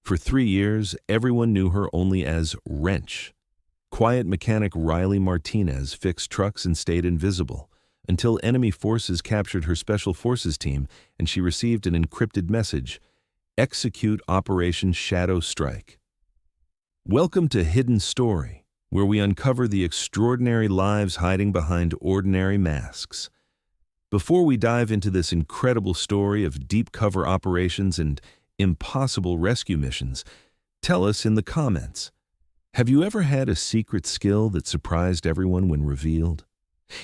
For 3 years, everyone knew her only as Wrench. Quiet mechanic Riley Martinez fixed trucks and stayed invisible, until enemy forces captured her Special Forces team and she received an encrypted message: "Execute Operation Shadow Strike." Welcome to Hidden Story, where we uncover the extraordinary lives hiding behind ordinary masks. Before we dive into this incredible story of deep cover operations and impossible rescue missions, tell us in the comments, have you ever had a secret skill that surprised everyone when revealed?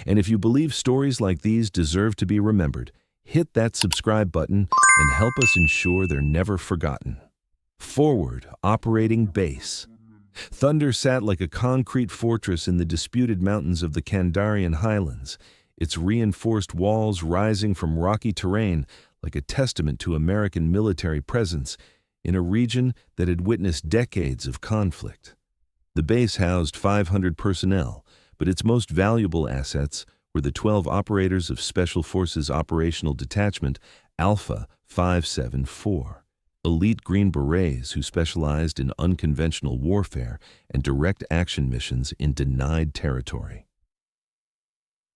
And if you believe stories like these deserve to be remembered, hit that subscribe button and help us ensure they're never forgotten. Forward Operating Base. Thunder sat like a concrete fortress in the disputed mountains of the Kandarian Highlands, its reinforced walls rising from rocky terrain like a testament to American military presence in a region that had witnessed decades of conflict. The base housed 500 personnel, but its most valuable assets were the 12 operators of Special Forces Operational Detachment Alpha 574, elite Green Berets who specialized in unconventional warfare and direct action missions in denied territory.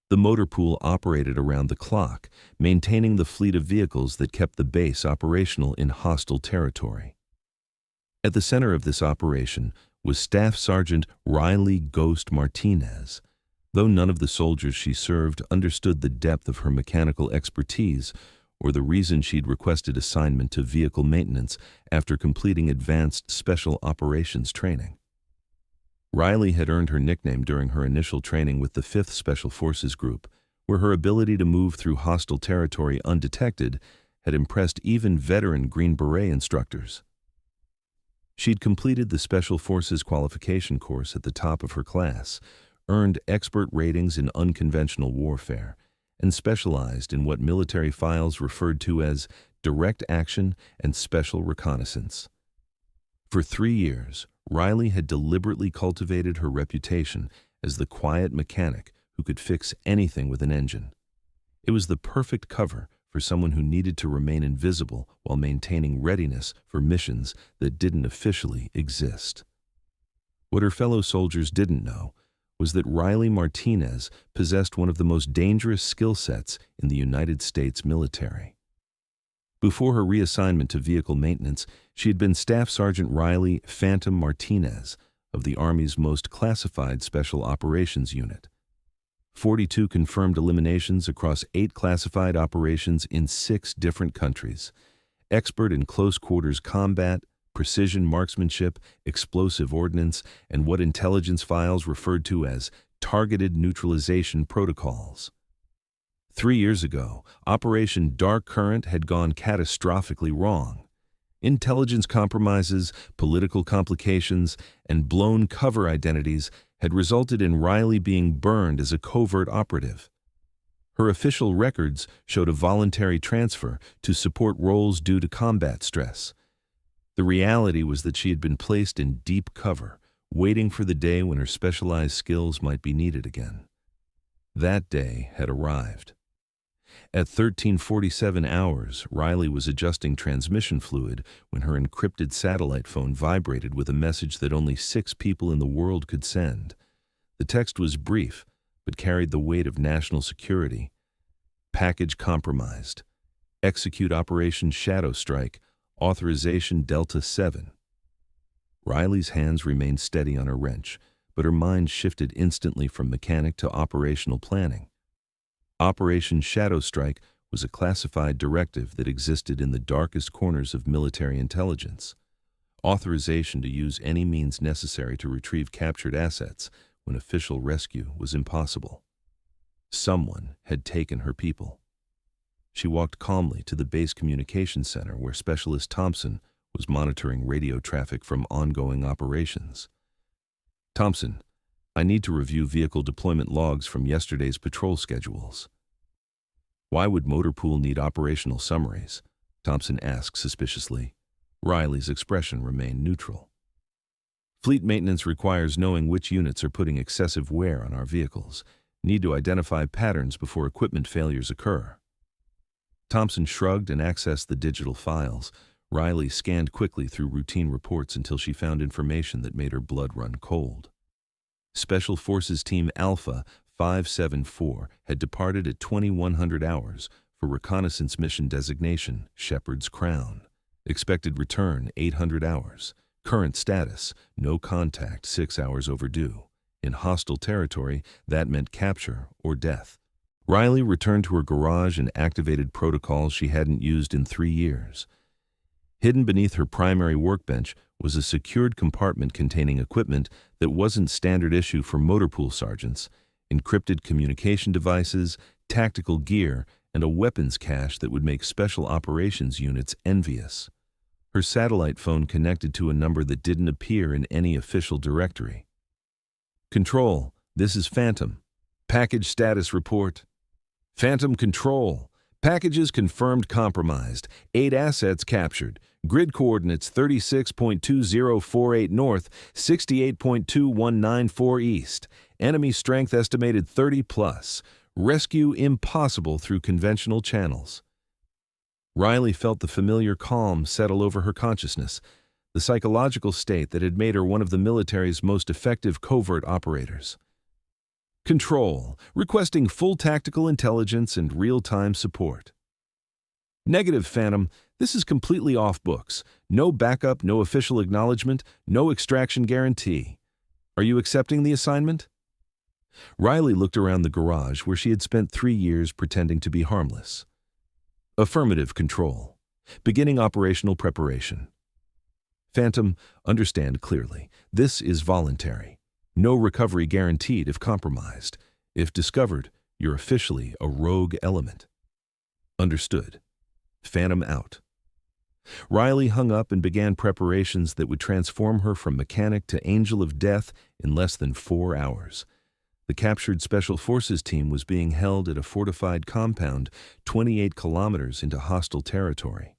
The motor pool operated around the clock, maintaining the fleet of vehicles that kept the base operational in hostile territory. At the center of this operation was Staff Sergeant Riley "Ghost" Martinez. Though none of the soldiers she served understood the depth of her mechanical expertise or the reason she'd requested assignment to vehicle maintenance after completing advanced special operations training. Riley had earned her nickname during her initial training with the 5th Special Forces Group, where her ability to move through hostile territory undetected had impressed even veteran Green Beret instructors. She'd completed the Special Forces qualification course at the top of her class, earned expert ratings in unconventional warfare, and specialized in what military files referred to as direct action and special reconnaissance. For 3 years, Riley had deliberately cultivated her reputation as the quiet mechanic who could fix anything with an engine. It was the perfect cover for someone who needed to remain invisible while maintaining readiness for missions that didn't officially exist. What her fellow soldiers didn't know was that Riley Martinez possessed one of the most dangerous skill sets in the United States military. Before her reassignment to vehicle maintenance, she had been Staff Sergeant Riley "Phantom" Martinez of the Army's most classified Special Operations Unit. 42 confirmed eliminations across 8 classified operations in 6 different countries. Expert in close-quarters combat, precision marksmanship, explosive ordnance, and what intelligence files referred to as targeted neutralization protocols. 3 years ago, Operation Dark Current had gone catastrophically wrong. Intelligence compromises, political complications, and blown cover identities had resulted in Riley being burned as a covert operative. Her official records showed a voluntary transfer to support roles due to combat stress. The reality was that she had been placed in deep cover, waiting for the day when her specialized skills might be needed again. That day had arrived. At 13:47 hours, Riley was adjusting transmission fluid when her encrypted satellite phone vibrated with a message that only 6 people in the world could send. The text was brief, but carried the weight of national security. Package compromised. Execute Operation Shadow Strike. Authorization Delta 7. Riley's hands remained steady on her wrench, but her mind shifted instantly from mechanic to operational planning. Operation Shadow Strike was a classified directive that existed in the darkest corners of military intelligence. Authorization to use any means necessary to retrieve captured assets when official rescue was impossible. Someone had taken her people. She walked calmly to the base communications center where Specialist Thompson was monitoring radio traffic from ongoing operations. "Thompson, I need to review vehicle deployment logs from yesterday's patrol schedules." "Why would Motor Pool need operational summaries?" Thompson asked suspiciously. Riley's expression remained neutral. "Fleet maintenance requires knowing which units are putting excessive wear on our vehicles. Need to identify patterns before equipment failures occur." Thompson shrugged and accessed the digital files, Riley scanned quickly through routine reports until she found information that made her blood run cold. Special Forces Team Alpha 574 had departed at 2100 hours for reconnaissance mission designation Shepherd's Crown. Expected return 800 hours. Current status, no contact 6 hours overdue. In hostile territory, that meant capture or death. Riley returned to her garage and activated protocols she hadn't used in 3 years. Hidden beneath her primary workbench was a secured compartment containing equipment that wasn't standard issue for motor pool sergeants, encrypted communication devices, tactical gear, and a weapons cache that would make special operations units envious. Her satellite phone connected to a number that didn't appear in any official directory. Control, this is Phantom. Package status report. Phantom Control. Packages confirmed compromised. 8 assets captured. Grid coordinates 36.2048 north, 68.2194 east. Enemy strength estimated 30 plus. Rescue impossible through conventional channels. Riley felt the familiar calm settle over her consciousness, the psychological state that had made her one of the military's most effective covert operators. Control, requesting full tactical intelligence and real-time support. Negative, Phantom. This is completely off books. No backup, no official acknowledgement, no extraction guarantee. Are you accepting the assignment? Riley looked around the garage where she had spent 3 years pretending to be harmless. Affirmative, Control. Beginning operational preparation. Phantom, understand clearly. This is voluntary. No recovery guaranteed if compromised. If discovered, you're officially a rogue element. Understood. Phantom out. Riley hung up and began preparations that would transform her from mechanic to angel of death in less than 4 hours. The captured Special Forces team was being held at a fortified compound 28 kilometers into hostile territory.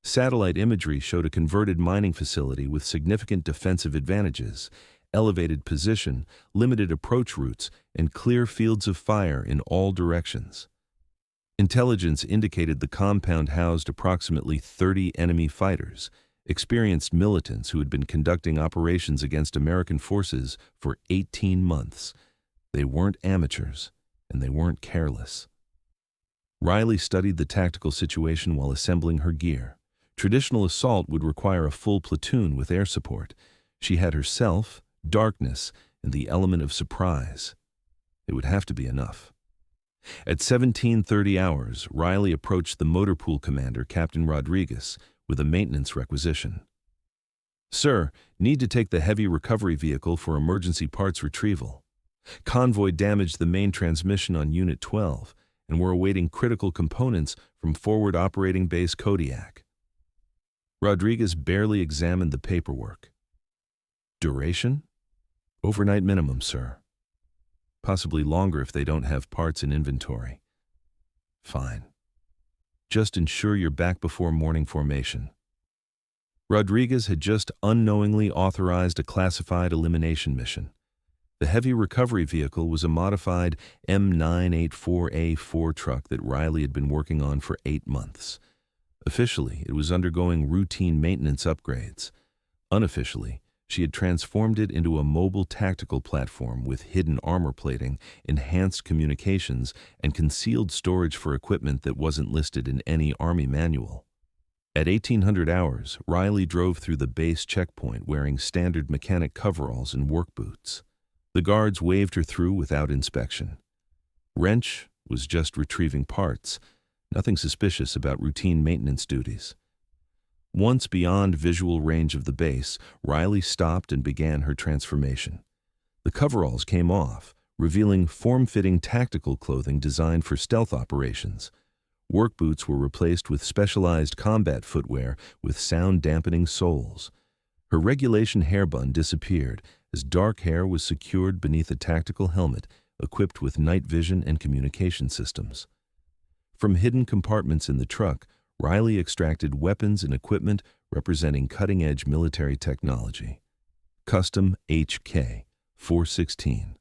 Satellite imagery showed a converted mining facility with significant defensive advantages, elevated position, limited approach routes, and clear fields of fire in all directions. Intelligence indicated the compound housed approximately 30 enemy fighters, experienced militants who had been conducting operations against American forces for 18 months. They weren't amateurs, and they weren't careless. Riley studied the tactical situation while assembling her gear. Traditional assault would require a full platoon with air support. She had herself, darkness, and the element of surprise. It would have to be enough. At 17:30 hours, Riley approached the motor pool commander, Captain Rodriguez, with a maintenance requisition. Sir, need to take the heavy recovery vehicle for emergency parts retrieval. Convoy damaged the main transmission on Unit 12, and we're awaiting critical components from Forward Operating Base Kodiak. Rodriguez barely examined the paperwork. Duration? Overnight minimum, sir. Possibly longer if they don't have parts in inventory. Fine. Just ensure you're back before morning formation. Rodriguez had just unknowingly authorized a classified elimination mission. The heavy recovery vehicle was a modified M984A4 truck that Riley had been working on for 8 months. Officially, it was undergoing routine maintenance upgrades. Unofficially, she had transformed it into a mobile tactical platform with hidden armor plating, enhanced communications, and concealed storage for equipment that wasn't listed in any Army manual. At 1800 hours, Riley drove through the base checkpoint wearing standard mechanic coveralls and work boots. The guards waved her through without inspection. Wrench was just retrieving parts, nothing suspicious about routine maintenance duties. Once beyond visual range of the base, Riley stopped and began her transformation. The coveralls came off, revealing form-fitting tactical clothing designed for stealth operations. Work boots were replaced with specialized combat footwear with sound-dampening soles. Her regulation hairbun disappeared as dark hair was secured beneath a tactical helmet equipped with night vision and communication systems. From hidden compartments in the truck, Riley extracted weapons and equipment representing cutting-edge military technology. Custom HK 416.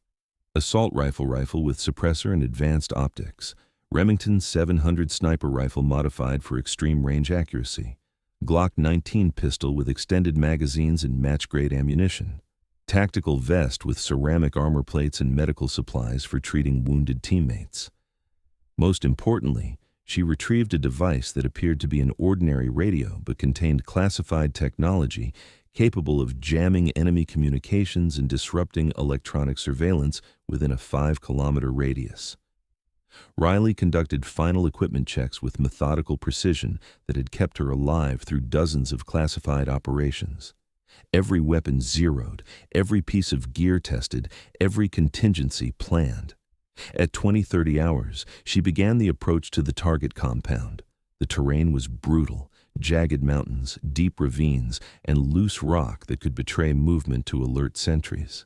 Assault rifle with suppressor and advanced optics. Remington 700 sniper rifle modified for extreme range accuracy. Glock 19 pistol with extended magazines and match-grade ammunition, tactical vest with ceramic armor plates and medical supplies for treating wounded teammates. Most importantly, she retrieved a device that appeared to be an ordinary radio but contained classified technology capable of jamming enemy communications and disrupting electronic surveillance within a 5-kilometer radius. Riley conducted final equipment checks with methodical precision that had kept her alive through dozens of classified operations. Every weapon zeroed, every piece of gear tested, every contingency planned. At 20:30 hours, she began the approach to the target compound. The terrain was brutal, jagged mountains, deep ravines, and loose rock that could betray movement to alert sentries.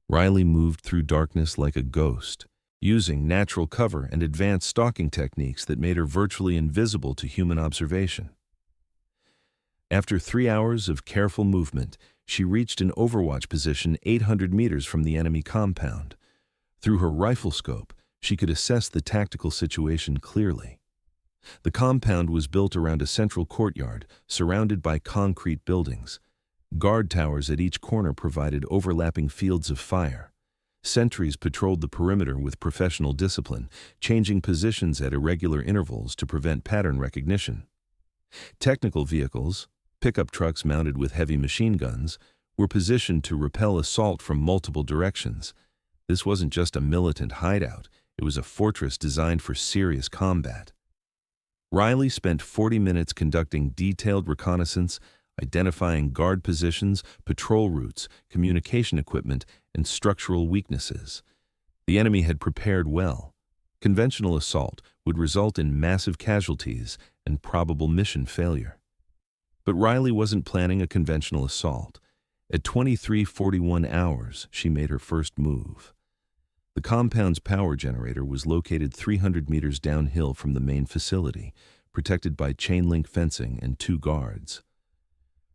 Riley moved through darkness like a ghost, using natural cover and advanced stalking techniques that made her virtually invisible to human observation. After 3 hours of careful movement, she reached an overwatch position 800 meters from the enemy compound. Through her rifle scope, she could assess the tactical situation clearly. The compound was built around a central courtyard, surrounded by concrete buildings. Guard towers at each corner provided overlapping fields of fire. Sentries patrolled the perimeter with professional discipline, changing positions at irregular intervals to prevent pattern recognition. Technical vehicles, pickup trucks mounted with heavy machine guns, were positioned to repel assault from multiple directions. This wasn't just a militant hideout, it was a fortress designed for serious combat. Riley spent 40 minutes conducting detailed reconnaissance, identifying guard positions, patrol routes, communication equipment, and structural weaknesses. The enemy had prepared well. Conventional assault would result in massive casualties and probable mission failure. But Riley wasn't planning a conventional assault. At 23:41 hours, she made her first move. The compound's power generator was located 300 meters downhill from the main facility, protected by chain-link fencing and 2 guards.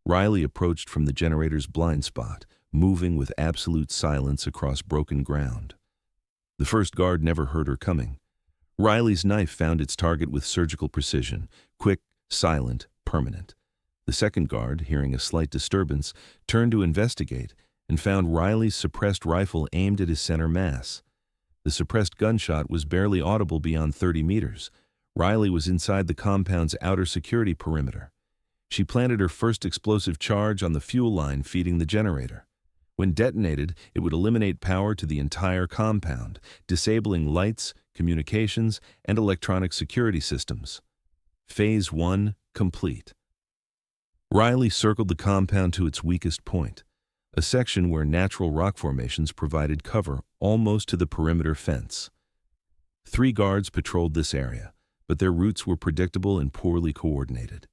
Riley approached from the generator's blind spot, moving with absolute silence across broken ground. The first guard never heard her coming. Riley's knife found its target with surgical precision, quick, silent, permanent. The second guard, hearing a slight disturbance, turned to investigate and found Riley's suppressed rifle aimed at his center mass. The suppressed gunshot was barely audible beyond 30 meters. Riley was inside the compound's outer security perimeter. She planted her first explosive charge on the fuel line feeding the generator. When detonated, it would eliminate power to the entire compound, disabling lights, communications, and electronic security systems. Phase 1 complete. Riley circled the compound to its weakest point, a section where natural rock formations provided cover almost to the perimeter fence. 3 guards patrolled this area, but their routes were predictable and poorly coordinated.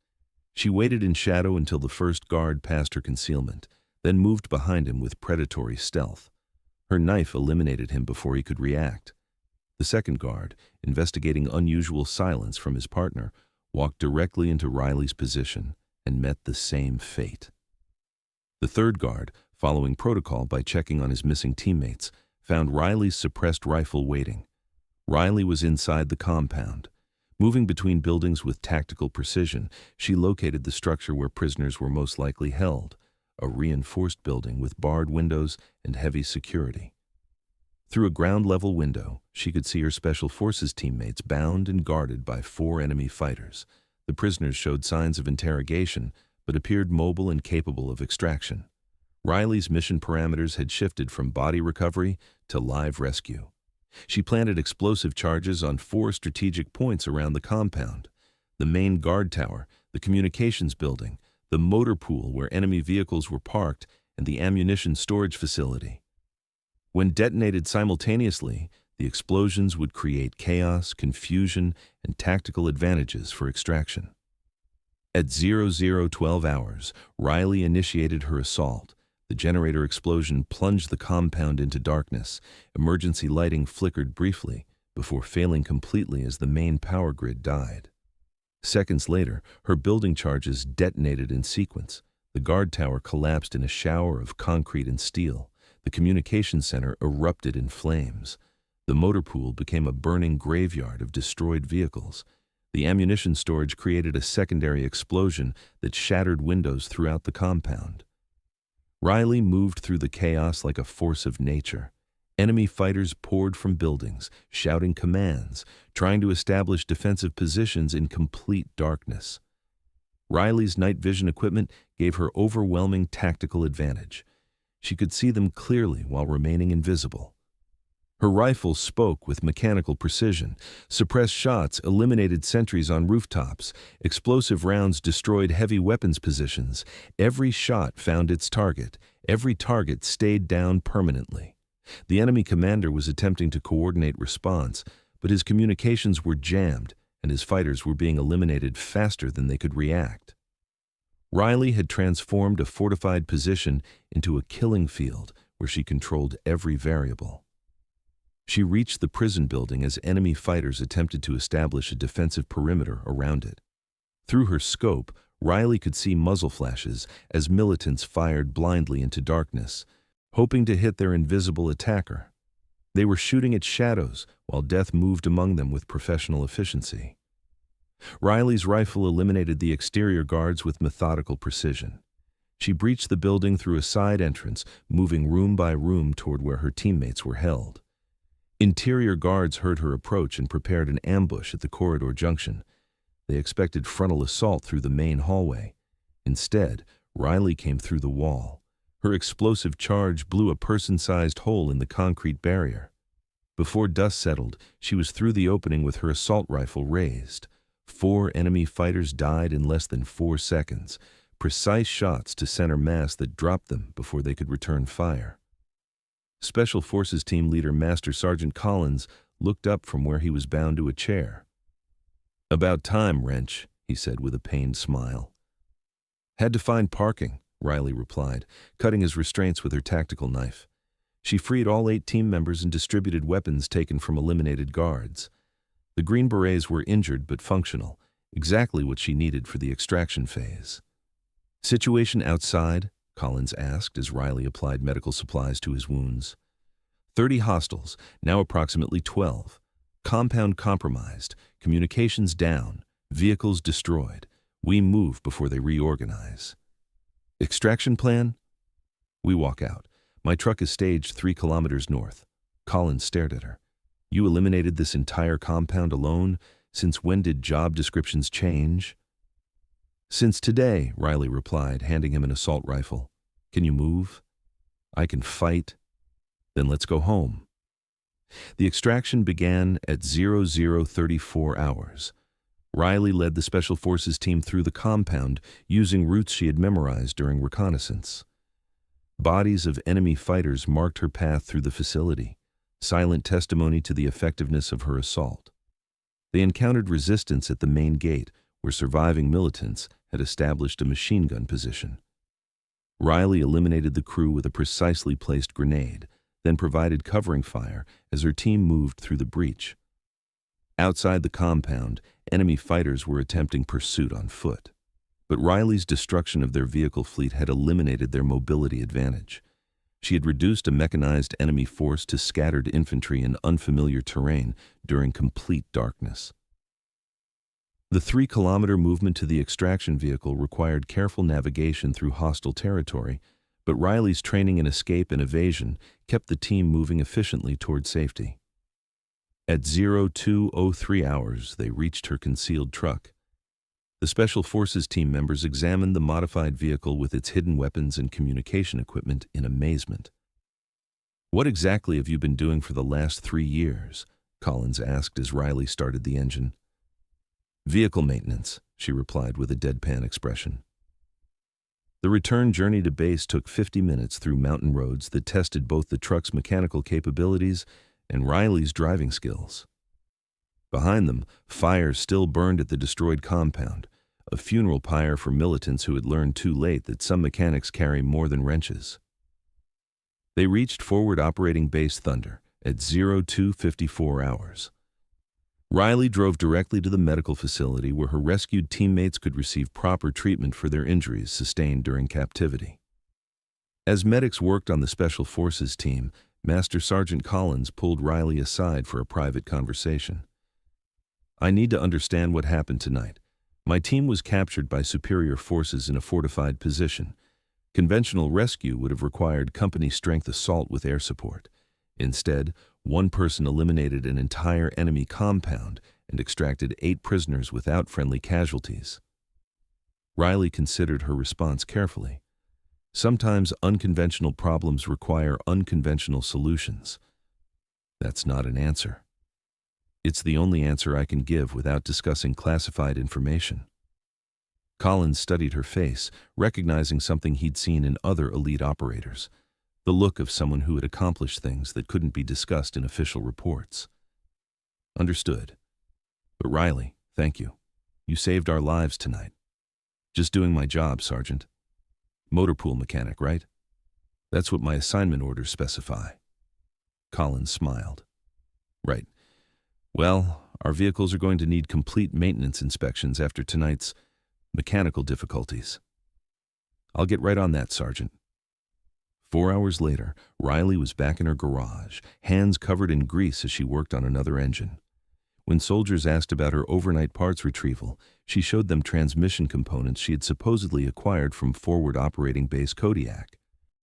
She waited in shadow until the first guard passed her concealment, then moved behind him with predatory stealth. Her knife eliminated him before he could react. The second guard, investigating unusual silence from his partner, walked directly into Riley's position and met the same fate. The third guard, following protocol by checking on his missing teammates, found Riley's suppressed rifle waiting. Riley was inside the compound. Moving between buildings with tactical precision, she located the structure where prisoners were most likely held, a reinforced building with barred windows and heavy security. Through a ground-level window, she could see her Special Forces teammates bound and guarded by 4 enemy fighters. The prisoners showed signs of interrogation, but appeared mobile and capable of extraction. Riley's mission parameters had shifted from body recovery to live rescue. She planted explosive charges on 4 strategic points around the compound: the main guard tower, the communications building, the motor pool where enemy vehicles were parked, and the ammunition storage facility. When detonated simultaneously, the explosions would create chaos, confusion, and tactical advantages for extraction. At 00:12 hours, Riley initiated her assault. The generator explosion plunged the compound into darkness. Emergency lighting flickered briefly before failing completely as the main power grid died. Seconds later, her building charges detonated in sequence. The guard tower collapsed in a shower of concrete and steel. The communications center erupted in flames. The motor pool became a burning graveyard of destroyed vehicles. The ammunition storage created a secondary explosion that shattered windows throughout the compound. Riley moved through the chaos like a force of nature. Enemy fighters poured from buildings, shouting commands, trying to establish defensive positions in complete darkness. Riley's night vision equipment gave her overwhelming tactical advantage. She could see them clearly while remaining invisible. Her rifle spoke with mechanical precision. Suppressed shots eliminated sentries on rooftops. Explosive rounds destroyed heavy weapons positions. Every shot found its target. Every target stayed down permanently. The enemy commander was attempting to coordinate response, but his communications were jammed, and his fighters were being eliminated faster than they could react. Riley had transformed a fortified position into a killing field where she controlled every variable. She reached the prison building as enemy fighters attempted to establish a defensive perimeter around it. Through her scope, Riley could see muzzle flashes as militants fired blindly into darkness, hoping to hit their invisible attacker. They were shooting at shadows while death moved among them with professional efficiency. Riley's rifle eliminated the exterior guards with methodical precision. She breached the building through a side entrance, moving room by room toward where her teammates were held. Interior guards heard her approach and prepared an ambush at the corridor junction. They expected frontal assault through the main hallway. Instead, Riley came through the wall. Her explosive charge blew a person-sized hole in the concrete barrier. Before dust settled, she was through the opening with her assault rifle raised. 4 enemy fighters died in less than 4 seconds, precise shots to center mass that dropped them before they could return fire. Special Forces Team Leader Master Sergeant Collins looked up from where he was bound to a chair. "About time, Wrench," he said with a pained smile. "Had to find parking," Riley replied, cutting his restraints with her tactical knife. She freed all 8 team members and distributed weapons taken from eliminated guards. The Green Berets were injured but functional, exactly what she needed for the extraction phase. "Situation outside?" Collins asked as Riley applied medical supplies to his wounds. 30 hostiles, now approximately 12. Compound compromised, communications down, vehicles destroyed. We move before they reorganize. Extraction plan? We walk out. My truck is staged 3 kilometers north. Collins stared at her. You eliminated this entire compound alone? Since when did job descriptions change? Since today, Riley replied, handing him an assault rifle. Can you move? I can fight. Then let's go home. The extraction began at 0034 hours. Riley led the Special Forces team through the compound using routes she had memorized during reconnaissance. Bodies of enemy fighters marked her path through the facility, silent testimony to the effectiveness of her assault. They encountered resistance at the main gate, where surviving militants had established a machine gun position. Riley eliminated the crew with a precisely placed grenade, then provided covering fire as her team moved through the breach. Outside the compound, enemy fighters were attempting pursuit on foot. But Riley's destruction of their vehicle fleet had eliminated their mobility advantage. She had reduced a mechanized enemy force to scattered infantry in unfamiliar terrain during complete darkness. The 3-kilometer movement to the extraction vehicle required careful navigation through hostile territory, but Riley's training in escape and evasion kept the team moving efficiently toward safety. At 0203 hours, they reached her concealed truck. The Special Forces team members examined the modified vehicle with its hidden weapons and communication equipment in amazement. "What exactly have you been doing for the last 3 years?" Collins asked as Riley started the engine. "Vehicle maintenance," she replied with a deadpan expression. The return journey to base took 50 minutes through mountain roads that tested both the truck's mechanical capabilities and Riley's driving skills. Behind them, fires still burned at the destroyed compound, a funeral pyre for militants who had learned too late that some mechanics carry more than wrenches. They reached forward operating base Thunder at 0254 hours. Riley drove directly to the medical facility where her rescued teammates could receive proper treatment for their injuries sustained during captivity. As medics worked on the Special Forces team, Master Sergeant Collins pulled Riley aside for a private conversation. I need to understand what happened tonight. My team was captured by superior forces in a fortified position. Conventional rescue would have required company-strength assault with air support. Instead, one person eliminated an entire enemy compound and extracted 8 prisoners without friendly casualties. Riley considered her response carefully. Sometimes unconventional problems require unconventional solutions. That's not an answer. It's the only answer I can give without discussing classified information. Collins studied her face, recognizing something he'd seen in other elite operators, the look of someone who had accomplished things that couldn't be discussed in official reports. Understood. But Riley, thank you. You saved our lives tonight. Just doing my job, Sergeant. Motor pool mechanic, right? That's what my assignment orders specify. Collins smiled. Right. Well, our vehicles are going to need complete maintenance inspections after tonight's mechanical difficulties. I'll get right on that, Sergeant. 4 hours later, Riley was back in her garage, hands covered in grease as she worked on another engine. When soldiers asked about her overnight parts retrieval, she showed them transmission components she had supposedly acquired from forward operating base Kodiak.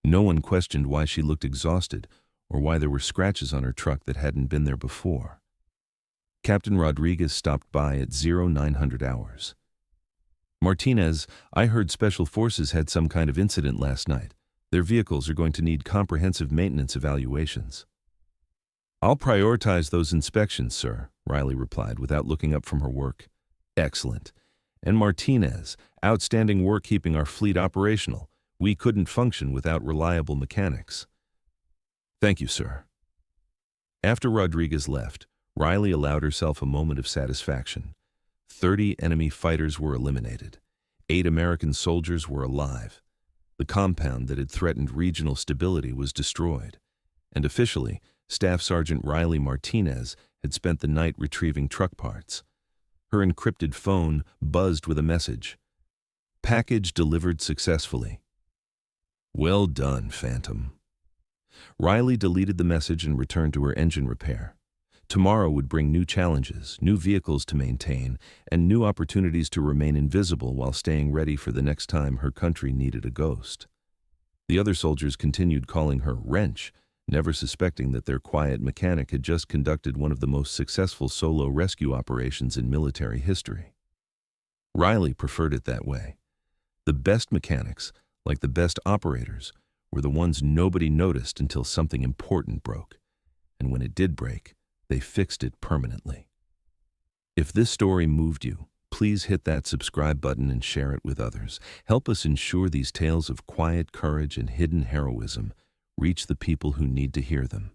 No one questioned why she looked exhausted or why there were scratches on her truck that hadn't been there before. Captain Rodriguez stopped by at 0900 hours. Martinez, I heard Special Forces had some kind of incident last night. Their vehicles are going to need comprehensive maintenance evaluations. I'll prioritize those inspections, sir, Riley replied without looking up from her work. Excellent. And Martinez, outstanding work keeping our fleet operational. We couldn't function without reliable mechanics. Thank you, sir. After Rodriguez left, Riley allowed herself a moment of satisfaction. 30 enemy fighters were eliminated. 8 American soldiers were alive. The compound that had threatened regional stability was destroyed. And officially, Staff Sergeant Riley Martinez had spent the night retrieving truck parts. Her encrypted phone buzzed with a message. Package delivered successfully. Well done, Phantom. Riley deleted the message and returned to her engine repair. Tomorrow would bring new challenges, new vehicles to maintain, and new opportunities to remain invisible while staying ready for the next time her country needed a ghost. The other soldiers continued calling her Wrench, never suspecting that their quiet mechanic had just conducted one of the most successful solo rescue operations in military history. Riley preferred it that way. The best mechanics, like the best operators, were the ones nobody noticed until something important broke. And when it did break, they fixed it permanently. If this story moved you, please hit that subscribe button and share it with others. Help us ensure these tales of quiet courage and hidden heroism reach the people who need to hear them.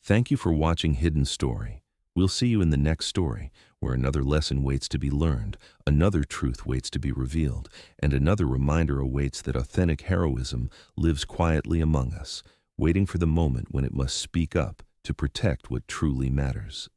Thank you for watching Hidden Story. We'll see you in the next story, where another lesson waits to be learned, another truth waits to be revealed, and another reminder awaits that authentic heroism lives quietly among us, waiting for the moment when it must speak up to protect what truly matters.